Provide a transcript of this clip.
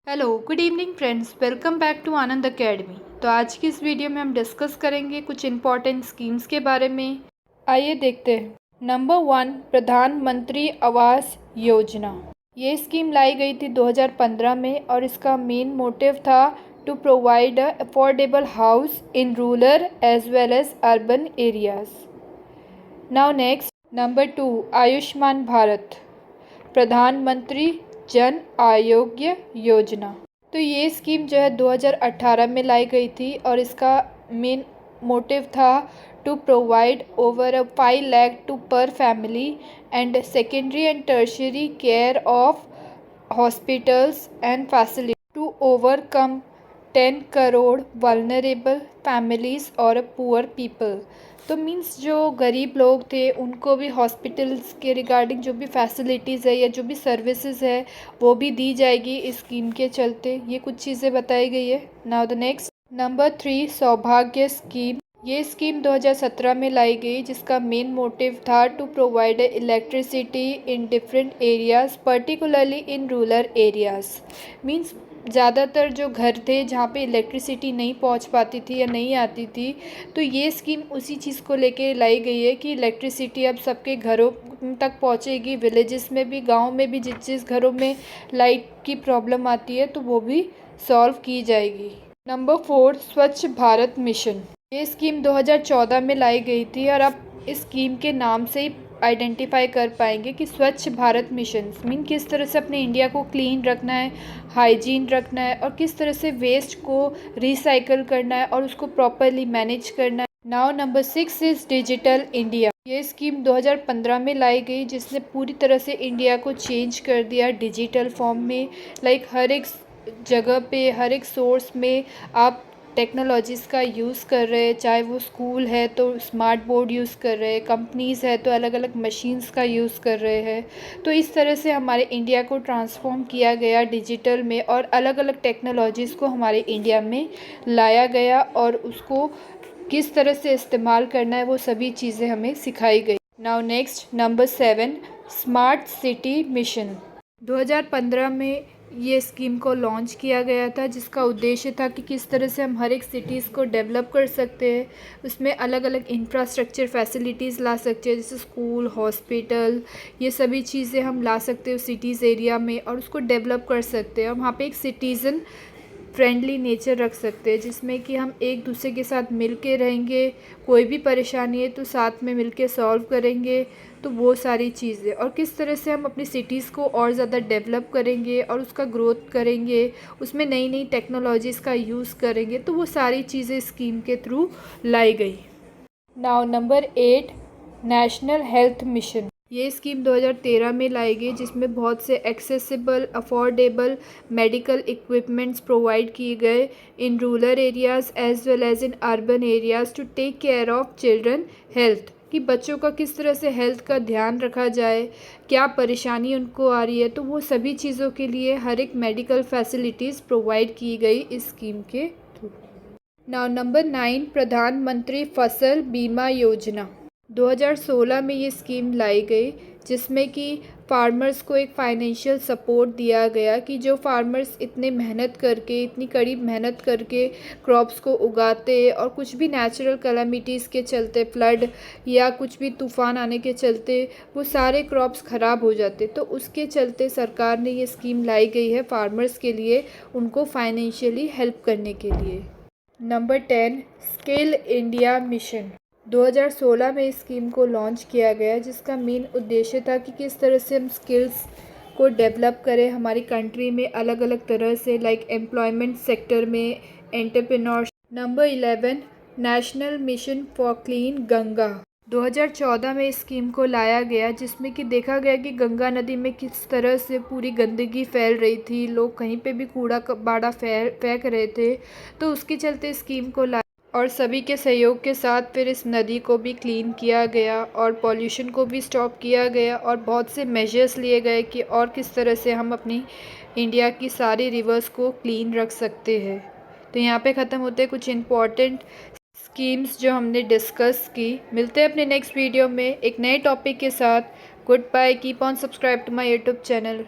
Hello good evening friends, welcome back to Anand academy. तो आज की इस वीडियो में हम डिस्कस करेंगे कुछ इम्पॉर्टेंट स्कीम्स के बारे में। आइए देखते हैं। नंबर 1, प्रधानमंत्री आवास योजना। ये स्कीम लाई गई थी 2015 में और इसका मेन मोटिव था to provide a affordable house in rural as well as urban areas. Now next, number 2, Ayushman Bharat, Pradhan Mantri Jan Arogya Yojana. तो ये स्कीम जो है 2018 में लाई गई थी और इसका मेन मोटिव था to provide over 5 lakh to per family and secondary and tertiary care of hospitals and facility to overcome 10 crore vulnerable families और पुअर पीपल। तो मीन्स जो गरीब लोग थे उनको भी हॉस्पिटल्स के रिगार्डिंग जो भी फैसिलिटीज़ है या जो भी सर्विसेज है वो भी दी जाएगी इस स्कीम के चलते। ये कुछ चीज़ें बताई गई है। नाउ द नेक्स्ट, नंबर 3, सौभाग्य स्कीम। ये स्कीम 2017 में लाई गई जिसका मेन मोटिव था to provide electricity in different areas particularly in rural areas. Means ज़्यादातर जो घर थे जहाँ पे इलेक्ट्रिसिटी नहीं पहुँच पाती थी या नहीं आती थी, तो ये स्कीम उसी चीज़ को लेके लाई गई है कि इलेक्ट्रिसिटी अब सबके घरों तक पहुँचेगी। विलेजेस में भी, गांव में भी जिस जिस घरों में लाइट की प्रॉब्लम आती है तो वो भी सॉल्व की जाएगी। नंबर 4, स्वच्छ भारत मिशन। ये स्कीम 2014 में लाई गई थी और आप इस स्कीम के नाम से ही आइडेंटिफाई कर पाएंगे कि स्वच्छ भारत मिशन मीन किस तरह से अपने इंडिया को क्लीन रखना है, हाइजीन रखना है और किस तरह से वेस्ट को रिसाइकल करना है और उसको प्रॉपरली मैनेज करना है। Now number 6 is digital India. ये स्कीम 2015 में लाई गई जिसने पूरी तरह से इंडिया को चेंज कर दिया डिजिटल फॉर्म में। लाइक हर एक जगह पे, हर एक सोर्स में आप टेक्नोलॉजीज़ का यूज़ कर रहे हैं, चाहे वो स्कूल है तो स्मार्ट बोर्ड यूज़ कर रहे हैं, कंपनीज़ है तो अलग अलग मशीन्स का यूज़ कर रहे हैं। तो इस तरह से हमारे इंडिया को ट्रांसफॉर्म किया गया डिजिटल में और अलग अलग टेक्नोलॉजीज़ को हमारे इंडिया में लाया गया और उसको किस तरह से इस्तेमाल करना है वो सभी चीज़ें हमें सिखाई गई। Now next, number 7, smart city mission. 2015 में ये स्कीम को लॉन्च किया गया था जिसका उद्देश्य था कि किस तरह से हम हर एक सिटीज़ को डेवलप कर सकते हैं। उसमें अलग अलग इंफ्रास्ट्रक्चर फैसिलिटीज़ ला सकते हैं, जैसे स्कूल, हॉस्पिटल, ये सभी चीज़ें हम ला सकते हैं सिटीज़ एरिया में और उसको डेवलप कर सकते हैं। और वहाँ पे एक सिटीज़न फ्रेंडली नेचर रख सकते हैं जिसमें कि हम एक दूसरे के साथ मिल के रहेंगे, कोई भी परेशानी है तो साथ में मिल के सॉल्व करेंगे। तो वो सारी चीज़ें और किस तरह से हम अपनी सिटीज़ को और ज़्यादा डेवलप करेंगे और उसका ग्रोथ करेंगे, उसमें नई नई टेक्नोलॉजीज़ का यूज़ करेंगे, तो वो सारी चीज़ें स्कीम के थ्रू लाई गई। Now number 8, national health mission. ये स्कीम 2013 में लाई गई जिसमें बहुत से accessible affordable medical equipments provide किए गए in rural areas as well as in urban areas to take care of children health, कि बच्चों का किस तरह से हेल्थ का ध्यान रखा जाए, क्या परेशानी उनको आ रही है, तो वो सभी चीज़ों के लिए हर एक मेडिकल फैसिलिटीज़ प्रोवाइड की गई इस स्कीम के थ्रू। नाउ नंबर 9, प्रधानमंत्री फसल बीमा योजना। 2016 में ये स्कीम लाई गई जिसमें कि फार्मर्स को एक फाइनेंशियल सपोर्ट दिया गया कि जो फार्मर्स इतने मेहनत करके, इतनी कड़ी मेहनत करके क्रॉप्स को उगाते और कुछ भी नेचुरल कैलामिटीज़ के चलते, फ्लड या कुछ भी तूफ़ान आने के चलते वो सारे क्रॉप्स ख़राब हो जाते, तो उसके चलते सरकार ने ये स्कीम लाई गई है फार्मर्स के लिए, उनको फाइनेंशियली हेल्प करने के लिए। Number 10, skill India mission. 2016 में इस स्कीम को लॉन्च किया गया जिसका मेन उद्देश्य था कि किस तरह से हम स्किल्स को डेवलप करें हमारी कंट्री में अलग अलग तरह से, लाइक एम्प्लॉयमेंट सेक्टर में, entrepreneurship. Number 11, national mission for clean Ganga. 2014 में इस स्कीम को लाया गया जिसमें कि देखा गया कि गंगा नदी में किस तरह से पूरी गंदगी फैल रही थी, लोग कहीं पे भी कूड़ा कबाड़ा फेंक रहे थे, तो उसके चलते स्कीम को लाया और सभी के सहयोग के साथ फिर इस नदी को भी क्लीन किया गया और पॉल्यूशन को भी स्टॉप किया गया और बहुत से मेजर्स लिए गए कि और किस तरह से हम अपनी इंडिया की सारी रिवर्स को क्लीन रख सकते हैं। तो यहाँ पे ख़त्म होते हैं कुछ इम्पॉर्टेंट स्कीम्स जो हमने डिस्कस की। मिलते हैं अपने नेक्स्ट वीडियो में एक नए टॉपिक के साथ। Goodbye, keep on subscribe to my YouTube channel.